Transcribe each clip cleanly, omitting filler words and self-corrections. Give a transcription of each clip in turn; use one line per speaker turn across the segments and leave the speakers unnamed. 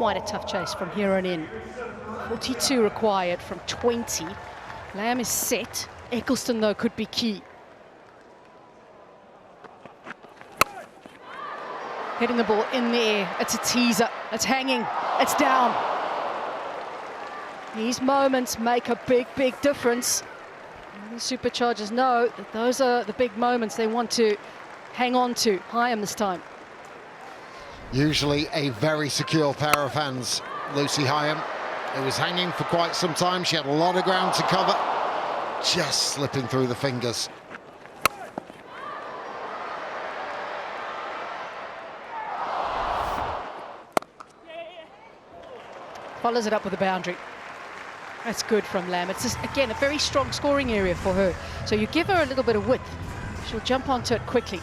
quite a tough chase from here on in. 42 required from 20. Lamb is set. Eccleston, though, could be key. Hitting the ball in the air. It's a teaser. It's hanging. It's down. These moments make a big, big difference. And the Superchargers know that those are the big moments they want to hang on to. Higham this time.
Usually a very secure pair of hands, Lucy Higham. It was hanging for quite some time. She had a lot of ground to cover. Just slipping through the fingers.
Follows it up with a boundary. That's good from Lamb. It's just, again, a very strong scoring area for her. So you give her a little bit of width, she'll jump onto it quickly.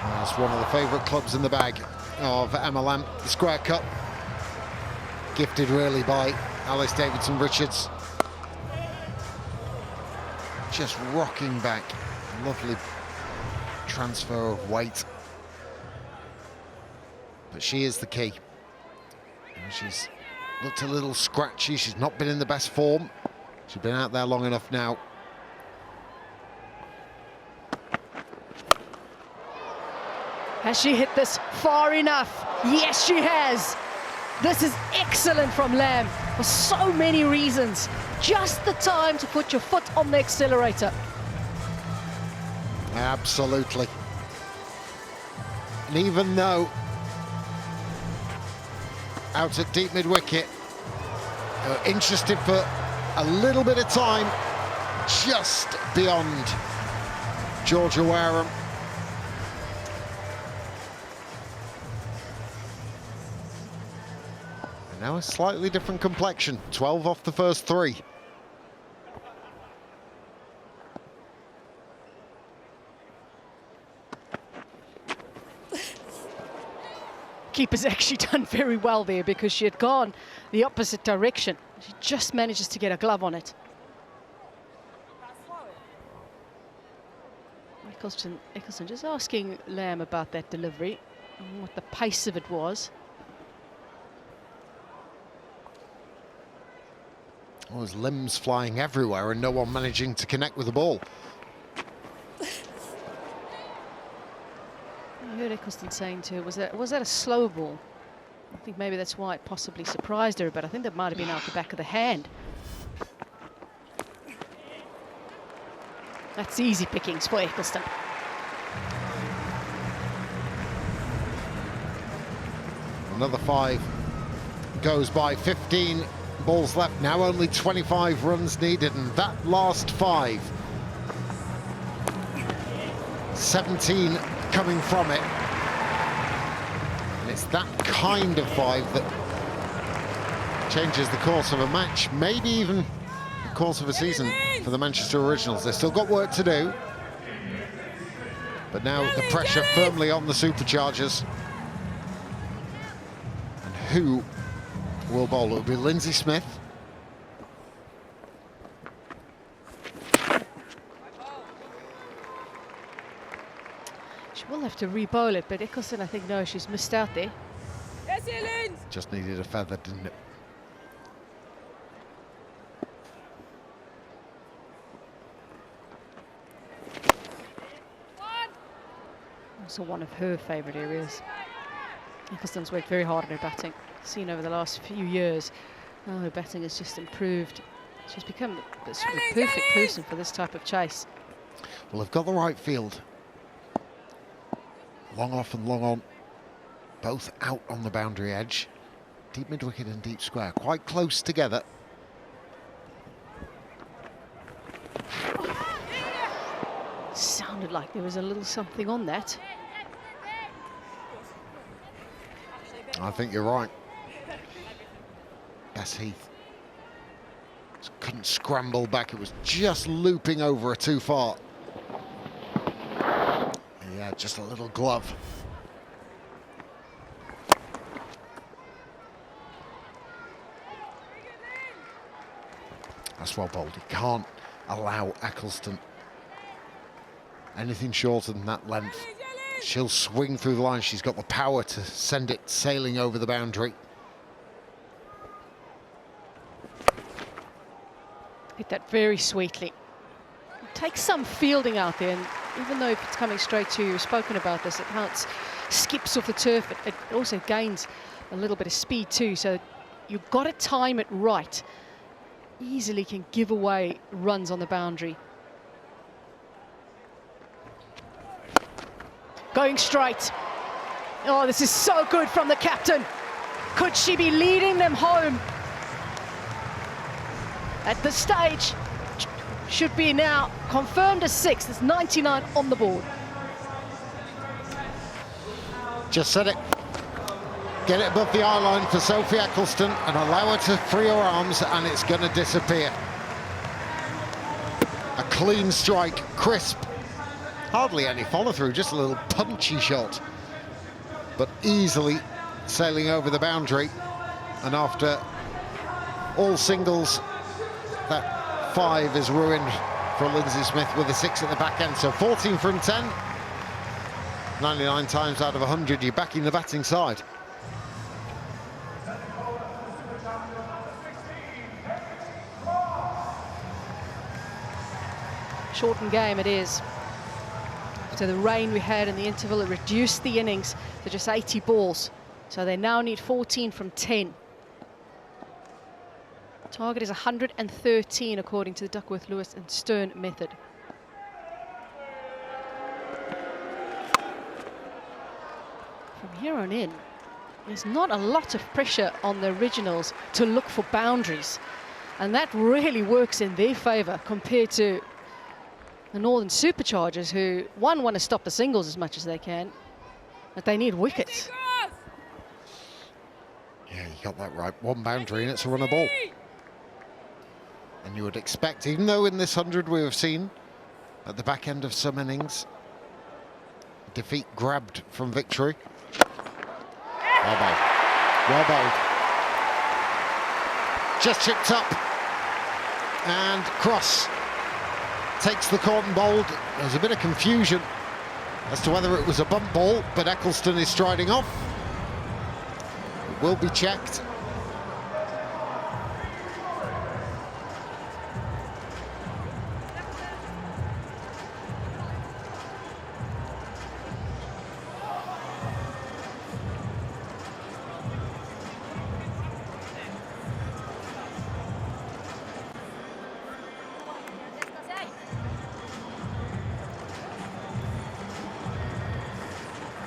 That's one of the favourite clubs in the bag of Emma Lamb, the Square Cup. Gifted really by Alice Davidson-Richards. Just rocking back. Lovely transfer of weight. But she is the key. And she's looked a little scratchy. She's not been in the best form. She's been out there long enough now.
Has she hit this far enough? Yes, she has. This is excellent from Lamb for so many reasons. Just the time to put your foot on the accelerator.
Absolutely. And even though out at deep mid-wicket, they were interested for a little bit of time, just beyond Georgia Wareham. And now a slightly different complexion, 12 off the first 3.
Keeper's actually done very well there because she had gone the opposite direction. She just manages to get a glove on it. Eccleston just asking Lamb about that delivery and what the pace of it was.
Oh, there's limbs flying everywhere and no one managing to connect with the ball.
I heard Eccleston saying to her, was that a slow ball? I think maybe that's why it possibly surprised her, but I think that might have been out the back of the hand. That's easy pickings for Eccleston.
Another 5 goes by, 15 balls left, now only 25 runs needed, and that last 5, 17 coming from it. And it's that kind of 5 that changes the course of a match, maybe even the course of a season for the Manchester Originals. They've still got work to do, but now the pressure firmly on the Superchargers. And who will bowl? It will be Lindsay Smith.
She will have to re-bowl it, but Eccleston, I think, no, she's missed out there.
Just needed a feather, didn't it?
Also one of her favourite areas. Eccleston's worked very hard on her batting. Seen over the last few years, her batting has just improved. She's become the sort of perfect person for this type of chase.
Well, they've got the right field. Long off and long on, both out on the boundary edge. Deep mid-wicket and deep square, quite close together.
Sounded like there was a little something on that.
I think you're right. Bess Heath just couldn't scramble back. It was just looping over her too far. Yeah, just a little glove. That's well bowled. You can't allow Eccleston anything shorter than that length she'll swing through the line. She's got the power to send it sailing over the boundary.
Hit that very sweetly. Takes some fielding out there, and even though if it's coming straight to you, we've spoken about this, it counts, skips off the turf, it also gains a little bit of speed too, so you've got to time it right. Easily can give away runs on the boundary. Going straight. Oh, this is so good from the captain. Could she be leading them home? At this stage, should be now confirmed as 6. There's 99 on the board.
Just said it. Get it above the eye line for Sophie Eccleston and allow her to free her arms, and it's going to disappear. A clean strike, crisp. Hardly any follow-through, just a little punchy shot. But easily sailing over the boundary. And after all singles, that 5 is ruined for Lindsay Smith with a 6 at the back end. So 14 from 10. 99 times out of 100, you're backing the batting side.
Shortened game it is. So the rain we had in the interval, it reduced the innings to just 80 balls. So they now need 14 from 10. Target is 113 according to the Duckworth, Lewis and Stern method. From here on in, there's not a lot of pressure on the originals to look for boundaries. And that really works in their favour compared to the Northern Superchargers, who, one, want to stop the singles as much as they can, but they need wickets.
Yeah, you got that right. One boundary and it's a runner ball. And you would expect, even though in this 100 we have seen at the back end of some innings, defeat grabbed from victory. Well bowled. Well bowled. Just chipped up. And Cross takes the caught and bowled. There's a bit of confusion as to whether it was a bump ball, but Eccleston is striding off. It will be checked.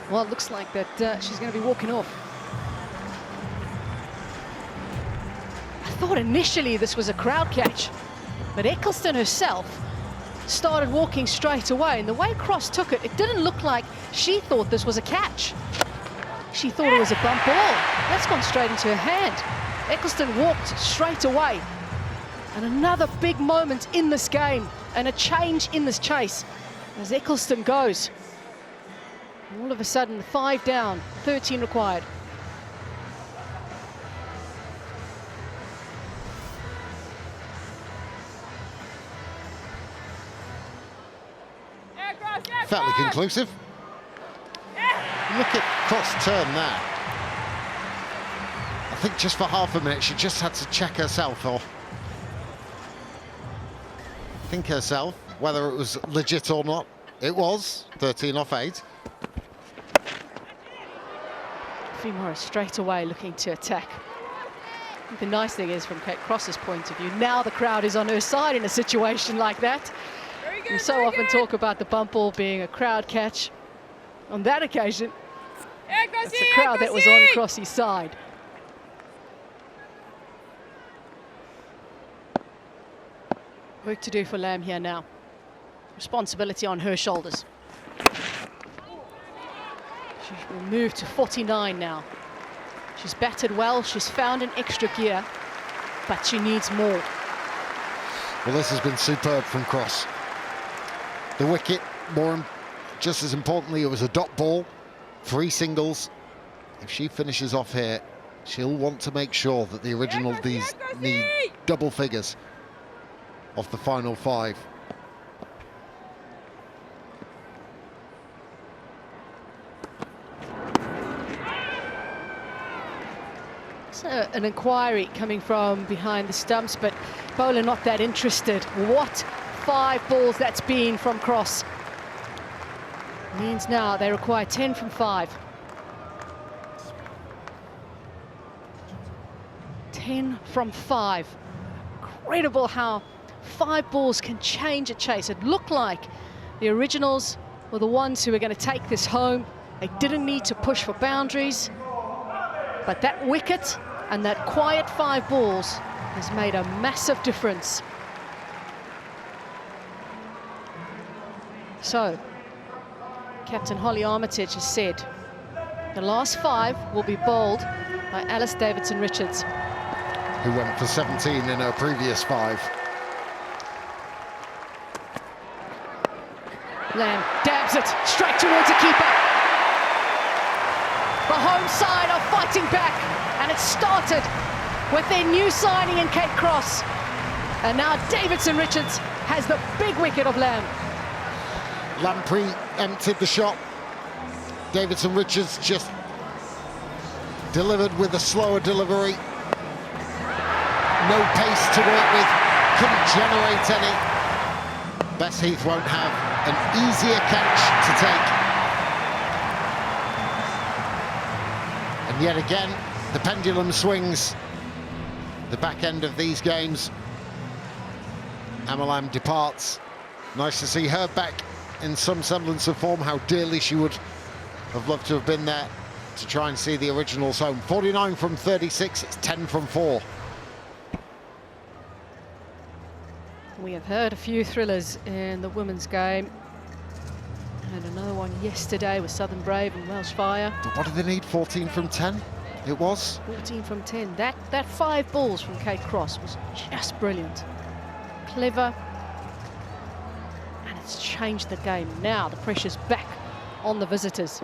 Well, it looks like that she's going to be walking off. I thought initially this was a crowd catch, but Eccleston herself started walking straight away, and the way Cross took it, it didn't look like she thought this was a catch. She thought it was a bump ball. That's gone straight into her hand. Eccleston walked straight away. And another big moment in this game, and a change in this chase as Eccleston goes. All of a sudden, 5 down, 13 required.
Fairly conclusive. Look at Cross turn there. I think just for half a minute, she just had to check herself, or think herself, whether it was legit or not. It was 13 off 8.
Morris straight away looking to attack. The nice thing is, from Kate Cross's point of view, now the crowd is on her side in a situation like that. We so often talk about the bump ball being a crowd catch. On that occasion, it's the crowd that was on Crossy's side. Work to do for Lamb here now. Responsibility on her shoulders. She will move to 49 now. She's batted well, she's found an extra gear, but she needs more.
Well, this has been superb from Cross. The wicket, just as importantly, it was a dot ball, 3 singles. If she finishes off here, she'll want to make sure that the original need double figures off the final 5.
So an inquiry coming from behind the stumps, but bowler not that interested. What 5 balls that's been from cross. Means now they require 10 from 5. 10 from 5. Incredible how 5 balls can change a chase. It looked like the originals were the ones who were going to take this home. They didn't need to push for boundaries. But that wicket and that quiet 5 balls has made a massive difference. So, Captain Holly Armitage has said the last 5 will be bowled by Alice Davidson-Richards,
who went for 17 in her previous 5.
Lamb dabs it straight towards a keeper. The home side are fighting back, and it started with their new signing in Kate Cross. And now Davidson-Richards has the big wicket of Lamb.
Lamb pre-empted the shot. Davidson-Richards just delivered with a slower delivery. No pace to work with, couldn't generate any. Bess Heath won't have an easier catch to take. And yet again, the pendulum swings. The back end of these games, Lam departs. Nice to see her back in some semblance of form. How dearly she would have loved to have been there to try and see the originals home. 49 from 36, it's 10 from 4.
We have heard a few thrillers in the women's game. And another one yesterday with Southern Brave and Welsh Fire.
But what did they need? 14 from 10? It was?
14 from 10. That 5 balls from Kate Cross was just brilliant. Clever. And it's changed the game. Now the pressure's back on the visitors.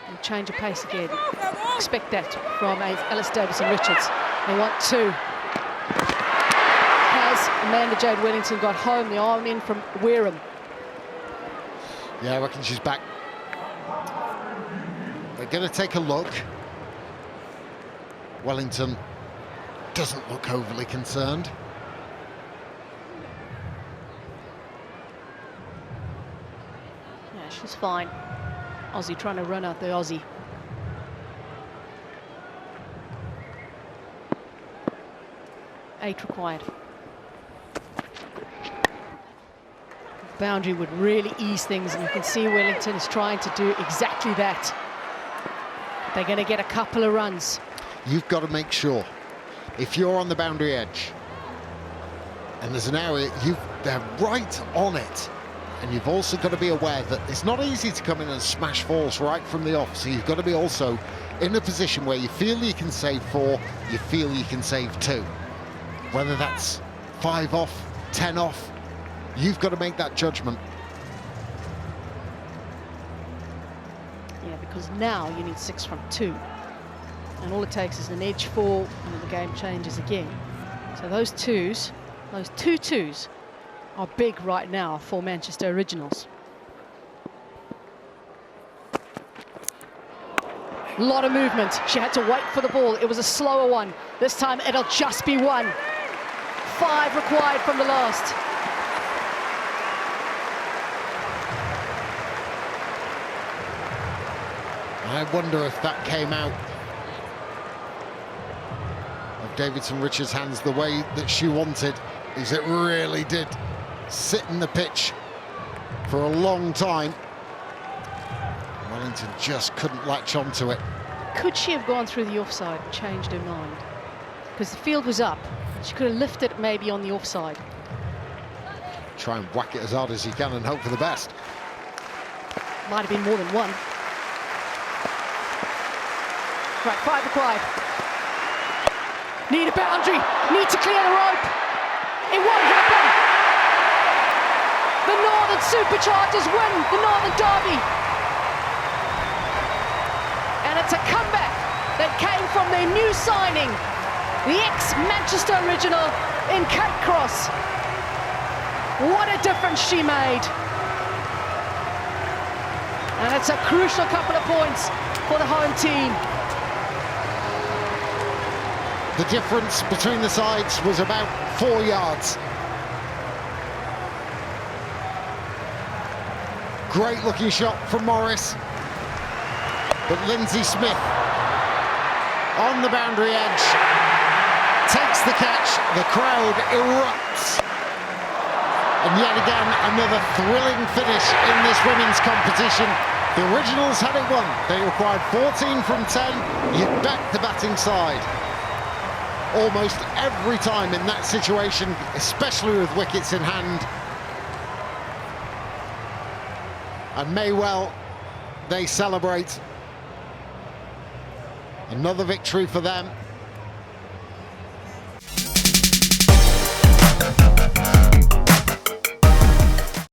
And change of pace again. Expect that from Alice Davidson-Richards. They want 2. Has Amanda Jade Wellington got home? The arm in from Wareham.
Yeah, I reckon she's back. They're going to take a look. Wellington doesn't look overly concerned.
Yeah, she's fine. Aussie trying to run out the Aussie. Eight required. Boundary would really ease things, and you can see Wellington is trying to do exactly that. They're going to get a couple of runs.
You've got to make sure, if you're on the boundary edge, and there's an area, they're right on it, and you've also got to be aware that it's not easy to come in and smash fours right from the off, so you've got to be also in a position where you feel you can save 4, you feel you can save 2. Whether that's 5 off, 10 off, you've got to make that judgment.
Yeah, because now you need 6 from 2. And all it takes is an edge 4, and the game changes again. So those 2s, those 2 2s, are big right now for Manchester Originals. A lot of movement. She had to wait for the ball. It was a slower one. This time it'll just be 1. 5 required from the last.
I wonder if that came out of Davidson-Richards' hands the way that she wanted, because it really did sit in the pitch for a long time. Wellington just couldn't latch onto it.
Could she have gone through the offside and changed her mind? Because the field was up. She could have lifted maybe on the offside.
Try and whack it as hard as you can and hope for the best.
Might have been more than 1. Right, 5 required. Need a boundary. Need to clear the rope. It won't happen. The Northern Superchargers win the Northern Derby. And it's a comeback that came from their new signing, the ex-Manchester original in Kate Cross. What a difference she made. And it's a crucial couple of points
for the home team.
The difference between the sides was about 4 yards. Great looking shot from Morris. But Lindsay Smith on the boundary edge takes the catch. The crowd erupts. And yet again, another thrilling finish in this women's competition. The Originals had it won. They required 14 from 10. You back the batting side. Almost every time in that situation, especially with wickets in hand. And may well they celebrate. Another victory for them.